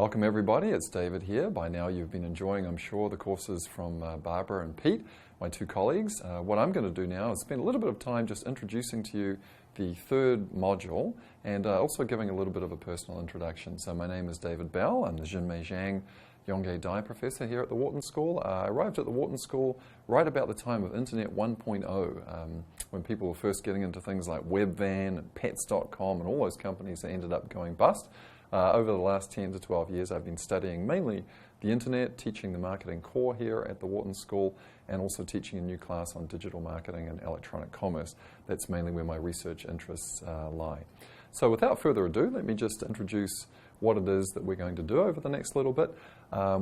Welcome everybody, it's David here. By now you've been enjoying, I'm sure, the courses from Barbara and Pete, my two colleagues. What I'm going to do now is spend a little bit of time just introducing to you the third module and also giving a little bit of a personal introduction. So my name is David Bell, I'm the Jinmei Zhang Yongei Dai Professor here at the Wharton School. I arrived at the Wharton School right about the time of Internet 1.0, when people were first getting into things like Webvan and Pets.com and all those companies that ended up going bust. Over the last 10 to 12 years, I've been studying mainly the internet, teaching the marketing core here at the Wharton School, and also teaching a new class on digital marketing and electronic commerce. That's mainly where my research interests lie. So without further ado, let me just introduce what it is that we're going to do over the next little bit.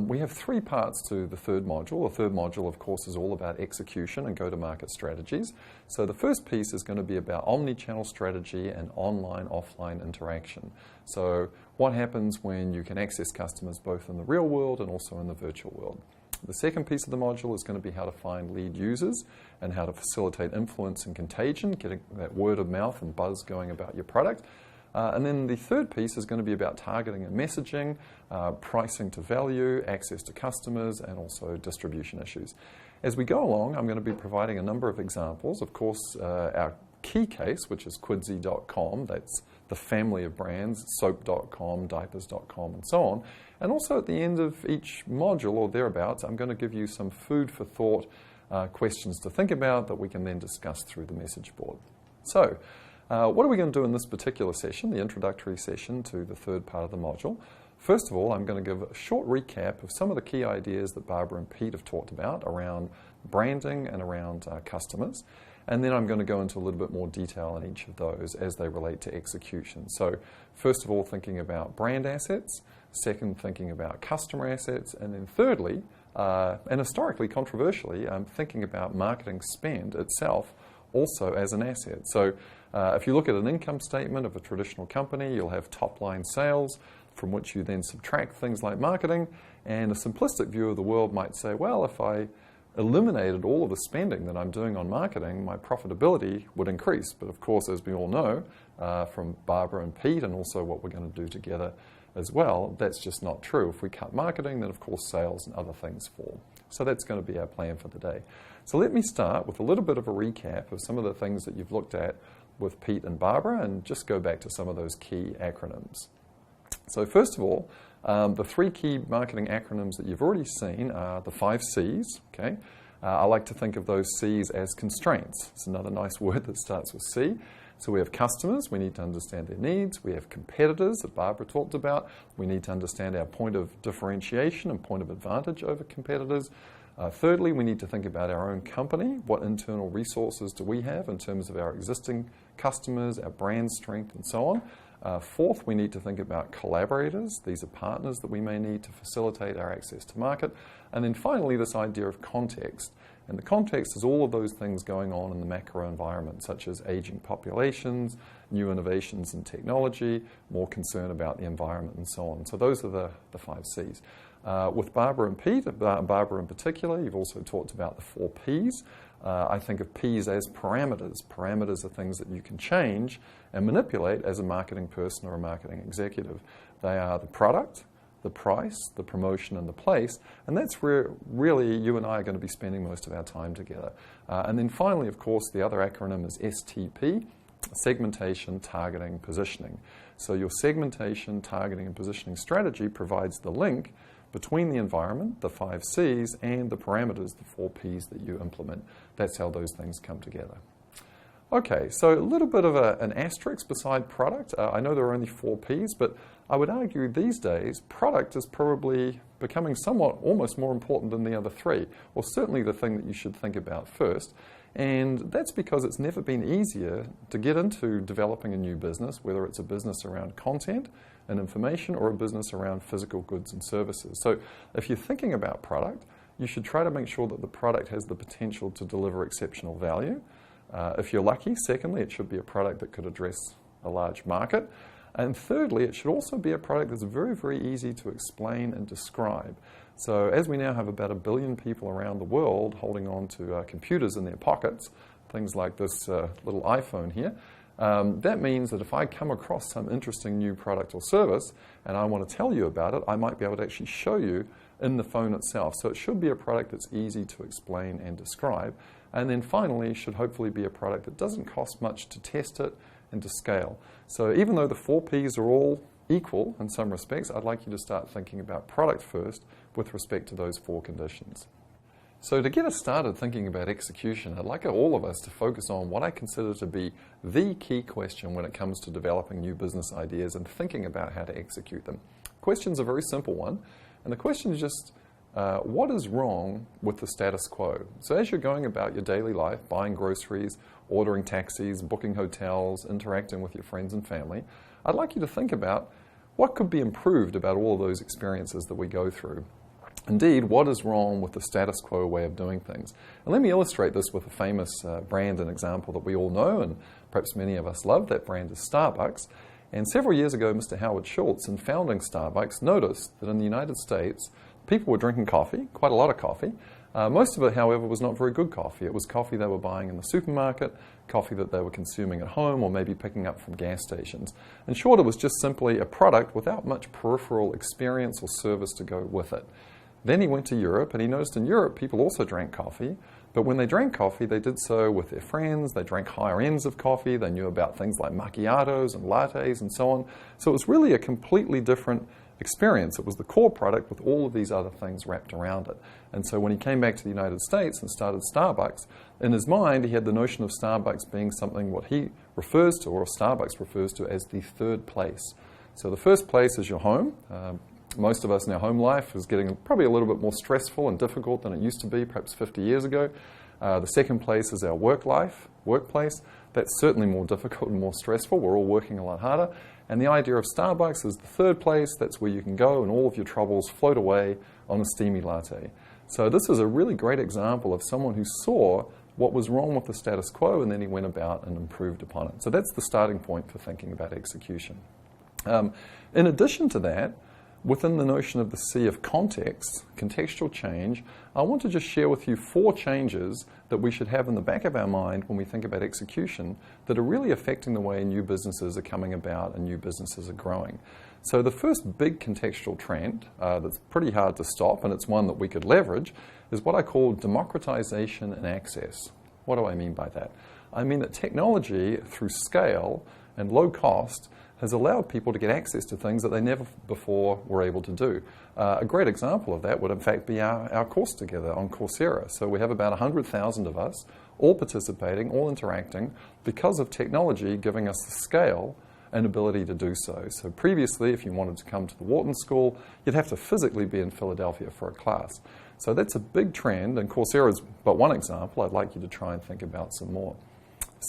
We have three parts to the third module. The third module, of course, is all about execution and go-to-market strategies. So the first piece is going to be about omni-channel strategy and online-offline interaction. So what happens when you can access customers both in the real world and also in the virtual world. The second piece of the module is going to be how to find lead users and how to facilitate influence and contagion, getting that word of mouth and buzz going about your product. And then the third piece is going to be about targeting and messaging, pricing to value, access to customers, and also distribution issues. As we go along, I'm going to be providing a number of examples. Of course, our key case, which is Quidsy.com, that's the family of brands, soap.com, diapers.com, and so on. And also at the end of each module or thereabouts, I'm going to give you some food for thought questions to think about that we can then discuss through the message board. So, what are we going to do in this particular session, the introductory session to the third part of the module? First of all, I'm going to give a short recap of some of the key ideas that Barbara and Pete have talked about around branding and around customers. And then I'm going to go into a little bit more detail in each of those as they relate to execution. So first of all, thinking about brand assets. Second, thinking about customer assets. And then thirdly, and historically controversially, thinking about marketing spend itself also as an asset. So if you look at an income statement of a traditional company, you'll have top-line sales from which you then subtract things like marketing. And a simplistic view of the world might say, well, if I eliminated all of the spending that I'm doing on marketing, my profitability would increase. But of course, as we all know from Barbara and Pete and also what we're going to do together as well, that's just not true. If we cut marketing, then of course sales and other things fall. So that's going to be our plan for the day. So let me start with a little bit of a recap of some of the things that you've looked at with Pete and Barbara and just go back to some of those key acronyms. So first of all, the three key marketing acronyms that you've already seen are the 5 C's. Okay? I like to think of those C's as constraints. It's another nice word that starts with C. So we have customers, we need to understand their needs. We have competitors that Barbara talked about. We need to understand our point of differentiation and point of advantage over competitors. Thirdly, we need to think about our own company. What internal resources do we have in terms of our existing customers, our brand strength, and so on. Fourth, we need to think about collaborators. These are partners that we may need to facilitate our access to market. And then finally, this idea of context. And the context is all of those things going on in the macro environment, such as aging populations, new innovations in technology, more concern about the environment, and so on. So those are the 5 C's. With Barbara and Pete, Barbara in particular, you've also talked about the 4 P's. I think of P's as parameters. Parameters are things that you can change and manipulate as a marketing person or a marketing executive. They are the product, the price, the promotion, and the place. And that's where really you and I are going to be spending most of our time together. And then finally, of course, the other acronym is STP, segmentation, targeting, positioning. So your segmentation, targeting, and positioning strategy provides the link between the environment, the 5 C's, and the parameters, the 4 P's that you implement. That's how those things come together. Okay, so a little bit of an asterisk beside product. I know there are only 4 P's, but I would argue these days product is probably becoming somewhat almost more important than the other 3, or certainly the thing that you should think about first. And that's because it's never been easier to get into developing a new business, whether it's a business around content and information or a business around physical goods and services. So if you're thinking about product, you should try to make sure that the product has the potential to deliver exceptional value. If you're lucky, secondly, it should be a product that could address a large market. And thirdly, it should also be a product that's very, very easy to explain and describe. So as we now have about 1 billion people around the world holding on to computers in their pockets, things like this little iPhone here, That means that if I come across some interesting new product or service and I want to tell you about it, I might be able to actually show you in the phone itself. So it should be a product that's easy to explain and describe. And then finally, it should hopefully be a product that doesn't cost much to test it and to scale. So even though the 4 Ps are all equal in some respects, I'd like you to start thinking about product first with respect to those 4 conditions. So to get us started thinking about execution, I'd like all of us to focus on what I consider to be the key question when it comes to developing new business ideas and thinking about how to execute them. The question's a very simple one, and the question is just, what is wrong with the status quo? So as you're going about your daily life, buying groceries, ordering taxis, booking hotels, interacting with your friends and family, I'd like you to think about what could be improved about all of those experiences that we go through. Indeed, what is wrong with the status quo way of doing things? And let me illustrate this with a famous brand and example that we all know and perhaps many of us love. That brand is Starbucks. And several years ago, Mr. Howard Schultz, in founding Starbucks, noticed that in the United States, people were drinking coffee, quite a lot of coffee. Most of it, however, was not very good coffee. It was coffee they were buying in the supermarket, coffee that they were consuming at home, or maybe picking up from gas stations. In short, it was just simply a product without much peripheral experience or service to go with it. Then he went to Europe, and he noticed in Europe people also drank coffee, but when they drank coffee, they did so with their friends. They drank higher ends of coffee. They knew about things like macchiatos and lattes and so on. So it was really a completely different experience. It was the core product with all of these other things wrapped around it. And so when he came back to the United States and started Starbucks, in his mind he had the notion of Starbucks being something what he refers to, or Starbucks refers to, as the third place. So the first place is your home. Most of us in our home life is getting probably a little bit more stressful and difficult than it used to be perhaps 50 years ago. The second place is our workplace. That's certainly more difficult and more stressful. We're all working a lot harder. And the idea of Starbucks is the third place. That's where you can go and all of your troubles float away on a steamy latte. So this is a really great example of someone who saw what was wrong with the status quo and then he went about and improved upon it. So that's the starting point for thinking about execution. In addition to that, within the notion of the C of context, contextual change, I want to just share with you 4 changes that we should have in the back of our mind when we think about execution that are really affecting the way new businesses are coming about and new businesses are growing. So the first big contextual trend that's pretty hard to stop, and it's one that we could leverage, is what I call democratization and access. What do I mean by that? I mean that technology, through scale and low cost, has allowed people to get access to things that they never before were able to do. A great example of that would in fact be our course together on Coursera. So we have about 100,000 of us all participating, all interacting, because of technology giving us the scale and ability to do so. So previously, if you wanted to come to the Wharton School, you'd have to physically be in Philadelphia for a class. So that's a big trend, and Coursera is but one example. I'd like you to try and think about some more.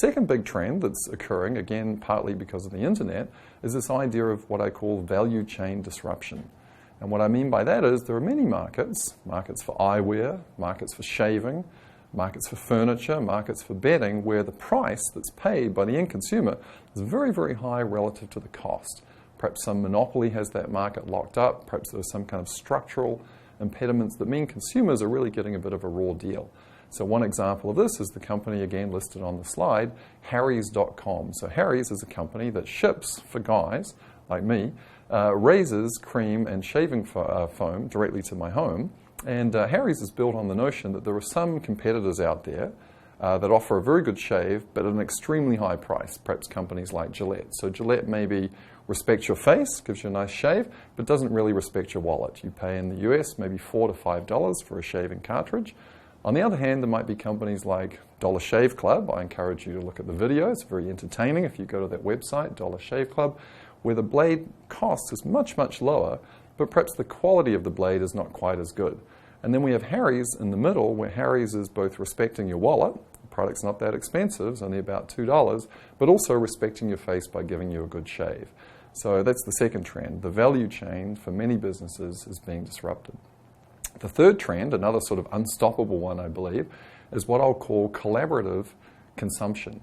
Second big trend that's occurring, again partly because of the internet, is this idea of what I call value chain disruption. And what I mean by that is there are many markets for eyewear, markets for shaving, markets for furniture, markets for bedding, where the price that's paid by the end consumer is very, very high relative to the cost. Perhaps some monopoly has that market locked up, perhaps there's some kind of structural impediments that mean consumers are really getting a bit of a raw deal. So one example of this is the company, again listed on the slide, Harrys.com. So Harrys is a company that ships for guys like me, razors, cream, and shaving foam directly to my home. And Harrys is built on the notion that there are some competitors out there that offer a very good shave, but at an extremely high price, perhaps companies like Gillette. So Gillette maybe respects your face, gives you a nice shave, but doesn't really respect your wallet. You pay in the US maybe $4 to $5 for a shaving cartridge. On the other hand, there might be companies like Dollar Shave Club. I encourage you to look at the video. It's very entertaining if you go to that website, Dollar Shave Club, where the blade cost is much, much lower, but perhaps the quality of the blade is not quite as good. And then we have Harrys in the middle, where Harrys is both respecting your wallet, the product's not that expensive, it's only about $2, but also respecting your face by giving you a good shave. So that's the second trend. The value chain for many businesses is being disrupted. The third trend, another sort of unstoppable one, I believe, is what I'll call collaborative consumption.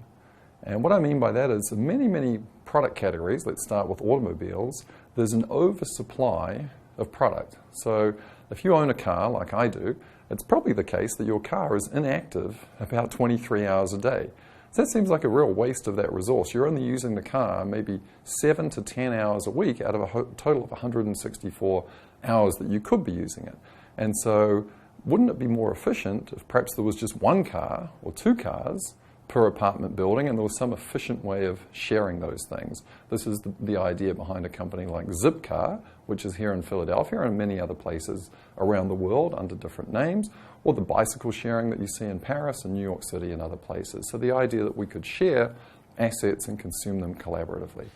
And what I mean by that is in many, many product categories, let's start with automobiles, there's an oversupply of product. So if you own a car like I do, it's probably the case that your car is inactive about 23 hours a day. So that seems like a real waste of that resource. You're only using the car maybe 7 to 10 hours a week out of a total of 164 hours that you could be using it. And so wouldn't it be more efficient if perhaps there was just one car or two cars per apartment building and there was some efficient way of sharing those things? This is the idea behind a company like Zipcar, which is here in Philadelphia and many other places around the world under different names, or the bicycle sharing that you see in Paris and New York City and other places. So the idea that we could share assets and consume them collaboratively.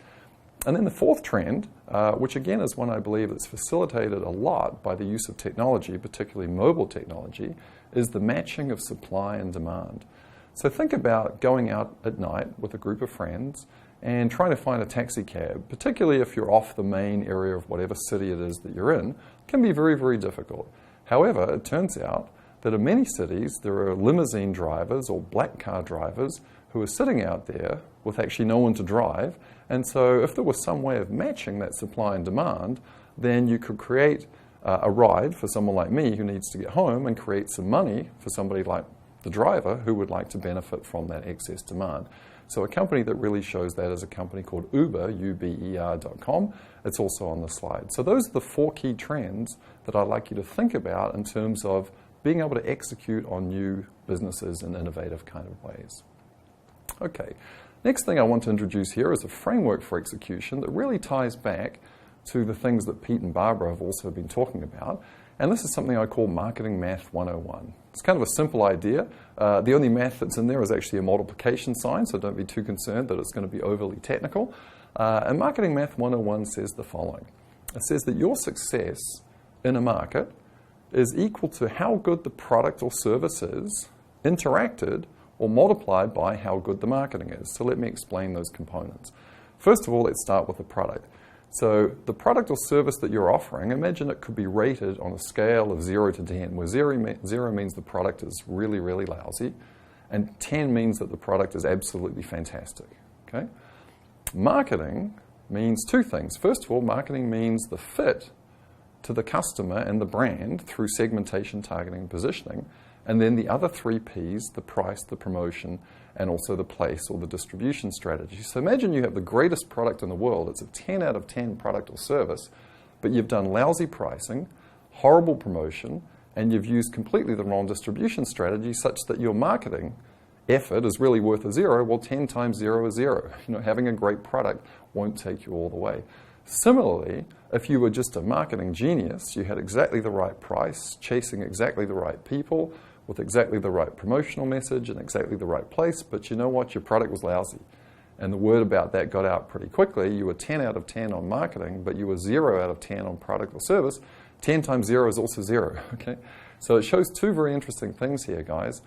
And then the fourth trend, which again is one I believe that's facilitated a lot by the use of technology, particularly mobile technology, is the matching of supply and demand. So think about going out at night with a group of friends and trying to find a taxi cab, particularly if you're off the main area of whatever city it is that you're in, can be very, very difficult. However, it turns out that in many cities there are limousine drivers or black car drivers who are sitting out there with actually no one to drive. And so if there was some way of matching that supply and demand, then you could create a ride for someone like me who needs to get home and create some money for somebody like the driver who would like to benefit from that excess demand. So a company that really shows that is a company called Uber, uber.com. It's also on the slide. So those are the four key trends that I'd like you to think about in terms of being able to execute on new businesses in innovative kind of ways. Okay, next thing I want to introduce here is a framework for execution that really ties back to the things that Pete and Barbara have also been talking about. And this is something I call Marketing Math 101. It's kind of a simple idea. The only math that's in there is actually a multiplication sign, so don't be too concerned that it's going to be overly technical. And Marketing Math 101 says the following. It says that your success in a market is equal to how good the product or service is interacted or multiplied by how good the marketing is. So let me explain those components. First of all, let's start with the product. So the product or service that you're offering, imagine it could be rated on a scale of 0 to 10, where 0 means the product is really, really lousy, and 10 means that the product is absolutely fantastic. Okay? Marketing means two things. First of all, marketing means the fit to the customer and the brand through segmentation, targeting, and positioning. And then the other three Ps, the price, the promotion, and also the place or the distribution strategy. So imagine you have the greatest product in the world. It's a 10 out of 10 product or service, but you've done lousy pricing, horrible promotion, and you've used completely the wrong distribution strategy such that your marketing effort is really worth a 0. Well, 10 times 0 is 0. Having a great product won't take you all the way. Similarly, if you were just a marketing genius, you had exactly the right price, chasing exactly the right people, with exactly the right promotional message and exactly the right place, but you know what? Your product was lousy. And the word about that got out pretty quickly. You were 10 out of 10 on marketing, but you were 0 out of 10 on product or service. 10 times 0 is also 0. Okay? So it shows two very interesting things here, guys.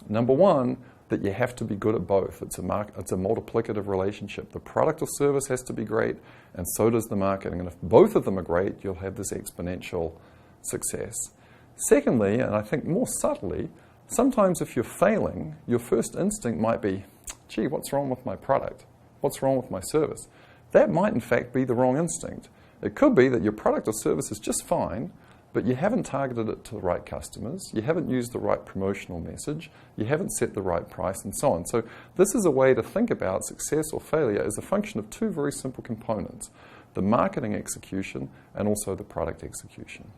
Number one, that you have to be good at both. It's a multiplicative relationship. The product or service has to be great, and so does the marketing. And if both of them are great, you'll have this exponential success. Secondly, and I think more subtly, sometimes if you're failing, your first instinct might be, gee, what's wrong with my product? What's wrong with my service? That might in fact be the wrong instinct. It could be that your product or service is just fine, but you haven't targeted it to the right customers, you haven't used the right promotional message, you haven't set the right price, and so on. So this is a way to think about success or failure as a function of two very simple components, the marketing execution and also the product execution.